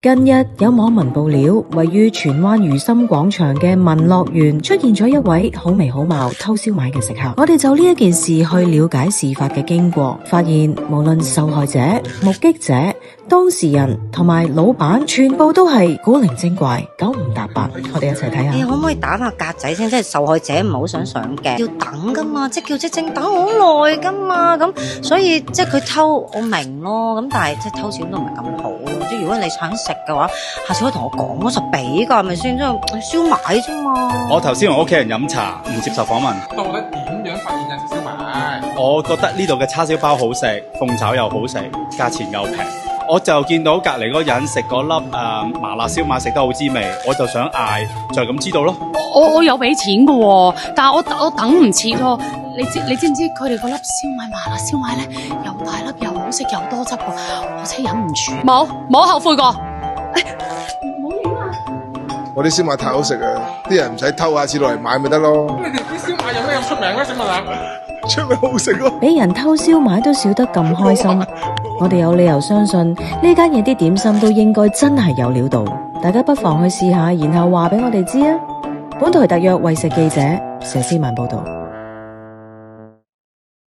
近日有網民爆料，位於荃灣如心廣場嘅民樂園出現咗一位好眉好貌偷燒賣嘅食客。我哋就呢一件事去了解事發嘅經過，發現無論受害者、目擊者、當事人同埋老闆，全部都係古靈精怪、九唔搭八。我哋一齊睇下。可唔可以打下格仔先？即係受害者唔係好想上鏡，要等噶嘛，即係叫證等好耐噶嘛。咁所以即係佢偷，我明咯。咁但係即係偷錢都唔係咁好。即係如果你想食嘅話，下次可以同我講，我實俾㗎，係咪先？即係燒賣啫嘛。我頭先同屋企人飲茶，唔接受訪問。到底點樣發現有食燒賣？我覺得呢度嘅叉燒包好食，鳳炒又好食，價錢又平。我就見到隔離嗰人食嗰粒麻辣燒賣食得好滋味，我就想嗌，就咁知道咯。我有俾錢㗎喎，但係我等唔切喎。你知唔知佢哋嗰粒燒賣麻辣燒賣咧，又大粒又好食又多汁喎，我真係忍唔住。冇後悔過。唔好影啊！我啲燒賣太好食啊，啲人唔使偷，下次落嚟買咪得咯。咁你哋啲燒賣有咩咁出名咧？請問下，出名好食咯。俾人偷燒賣都笑得咁開心，我哋有理由相信呢間嘢啲點心都應該真係有料到。大家不妨去試下，然後話俾我哋知啊。本台特約為食記者佘詩曼報道。